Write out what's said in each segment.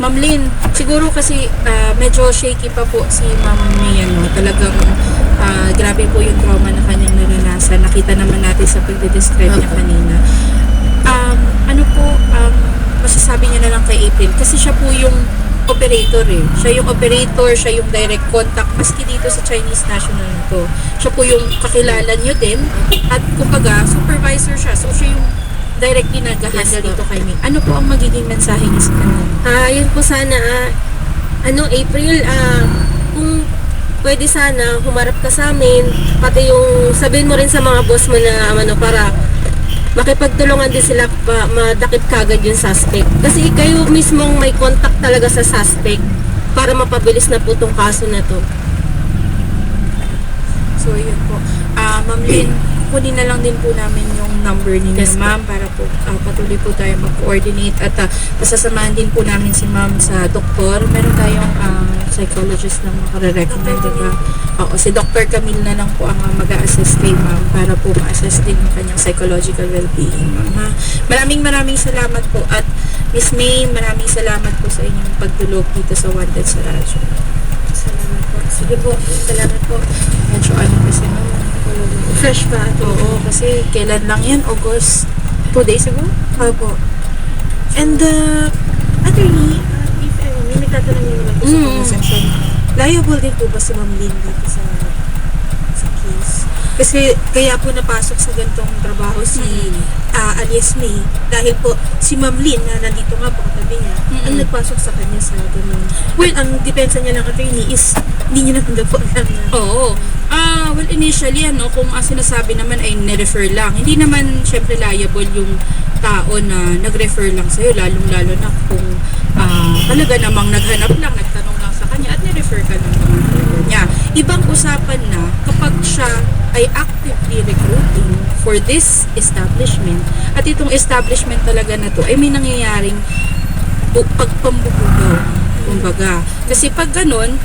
Ma'am Lynn, siguro kasi medyo shaky pa po si Ma'am Mia, no? Talagang grabe po yung trauma na kanyang naranasan. Nakita naman natin sa pagde-describe niya kanina. Ano po, masasabi niya na lang kay April? Kasi siya po yung operator eh. Siya yung operator, siya yung direct contact maski dito sa Chinese national na to. Siya po yung kakilala niyo din at kumbaga supervisor siya. So siya yung directly nag-handle dito kay Ming. Ano po ang magiging mensahe niya sa kanila? Yun po sana, April, kung pwede sana, humarap ka sa amin, pati yung sabihin mo rin sa mga boss mo na para makipagtulungan din sila madakip kagad yung suspect. Kasi kayo mismong may contact talaga sa suspect para mapabilis na po tong kaso na to. So yun po. Ma'am Lynn, kunin na lang din po namin yung number ninyo, Yes, ma'am, para po patuloy po tayo mag-coordinate at pasasamahan din po namin si ma'am sa doktor. Meron tayong psychologist na makare-recommend, diba? Oo, si Dr. Camille na lang po ang mag-a-assist kay ma'am para po ma-assess din yung kanyang psychological well-being, ma'am. Ha? Maraming salamat po at Miss May, maraming salamat po sa inyong pagtulog dito sa Wanted sa Radyo. Salamat po. Sige po, salamat po. Medyo kasi ma'am, Fresh pa. oo, kasi kailan lang yan? August 2 days ago? Opo. And, attorney, if may tatanungin naman po sa comment section, liable din po ba si Ma'am Lynn dito sa case? Kasi kaya po napasok sa ganitong trabaho si alias May dahil po si Ma'am Lynn na nandito nga po katabi niya ang nagpasok sa kanya sa ganun. Well, ang depensa niya lang attorney is hindi niya naman po alam na. Oo. Well, initially, kung sinasabi naman ay nirefer lang, hindi naman syempre liable yung tao na nag-refer lang sa'yo, lalong-lalo na kung talaga namang naghanap lang, nagtanong lang sa kanya at nirefer ka lang naman niya. Ibang usapan na kapag siya ay actively recruiting for this establishment at itong establishment talaga na to ay may nangyayaring pagpambubugaw, kumbaga. Kasi pag ganun,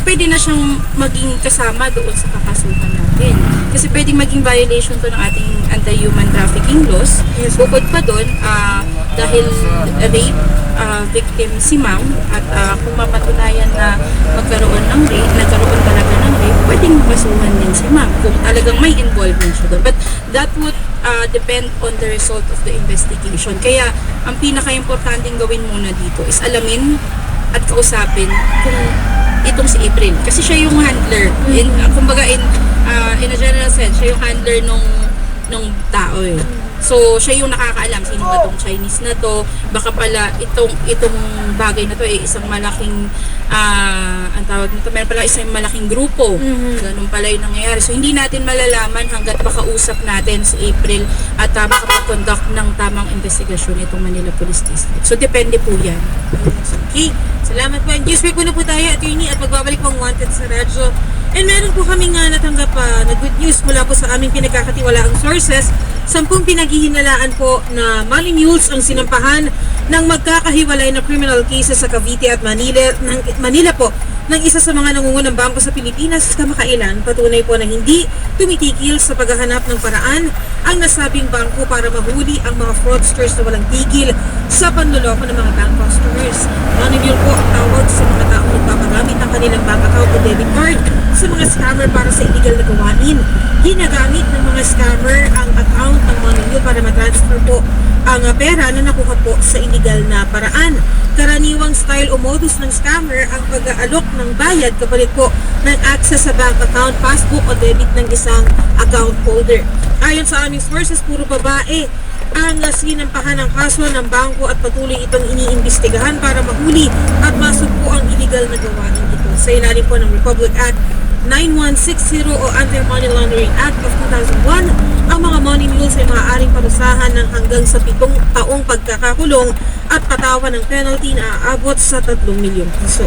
pwede na siyang maging kasama doon sa kakasuhan natin. Kasi pwedeng maging violation to ng ating anti-human trafficking laws. Yes. Bukod pa doon, dahil rape victim si ma'am at kung mapatunayan na nagkaroon talaga ng rape, pwedeng makasuhan din si ma'am kung talagang may involvement siya doon. But that would depend on the result of the investigation. Kaya ang pinaka-importanting gawin muna dito is alamin at kausapin kung itong si April. Kasi siya yung handler. Kumbaga in a general sense, siya yung handler nung tao eh. So, siya yung nakakaalam sino ba tong Chinese na to. Baka pala itong bagay na to ay isang malaking ang tawag nito, meron pala isang malaking grupo. Ganun pala yung nangyayari. So, hindi natin malalaman hanggat makausap natin si April at makapag-conduct ng tamang investigasyon itong Manila Police District. So, depende po yan. Okay, salamat po. And newsweek po na po tayo, attorney, at magbabalik po ang Wanted sa radyo. And meron po kaming natanggap na good news mula po sa aming pinagkakatiwalaang sources. 10 pinaghihinalaan po na money mules ang sinampahan ng magkakahiwalay na criminal cases sa Cavite at Manila po ng isa sa mga nangungunang bangko sa Pilipinas kamakailan. Patunay po na hindi tumitigil sa paghahanap ng paraan ang nasabing bangko para mahuli ang mga fraudsters na walang tigil sa panloloko ng mga bank customers. Money mule po ang tawag sa mga taong nagpapagamit ng kanilang bank account o debit card sa mga scammer para sa illegal na gawain. Ginagamit ng mga scammer ang account ng money mule para matransfer po ang pera na nakuha po sa illegal na paraan. Karaniwang style o modus ng scammer ang pag-aalok ng bayad kapalit po ng access sa bank account, passbook o debit ng isang account holder. Ayon sa aming sources, puro babae ang sinampahan ng kaso ng bangko at patuloy itong iniimbestigahan para mahuli at masugpo ang illegal na gawain ito. Sa ilalim po ng Republic Act 9160 o Anti-Money Laundering Act of 2001, ang mga money mules ay maaaring parusahan ng hanggang sa 7 taong pagkakakulong at patawan ng penalty na aabot sa 3 milyong piso.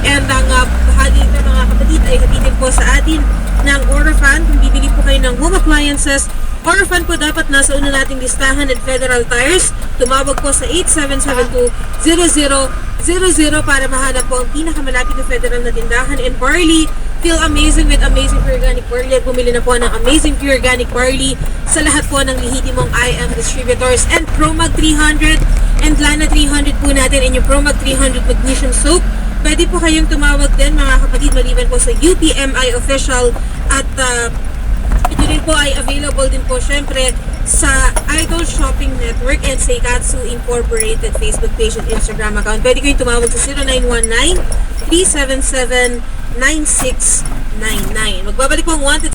And ang bahagi nito mga kapatid ay hatidin po sa atin ng Orofan. Kung bibili po kayo ng home appliances Orphan po dapat nasa una nating listahan at Federal Tires. Tumawag po sa 8772-0000 para mahanap po ang pinakamalapit na federal na tindahan. And barley, feel amazing with Amazing Pure Organic Barley at bumili na po ng Amazing Pure Organic Barley sa lahat po ng lehitimong IM distributors. And Promag 300 and Lana 300 po natin, and yung Promag 300 Magnesium Soap. Pwede po kayong tumawag din mga kapatid maliban po sa UPMI official at ito rin po ay available din po syempre sa Idol Shopping Network and Seikatsu Incorporated Facebook page at Instagram account. Pwede kayong tumawag sa 0919-377-9699. Magbabalik po ang Wanted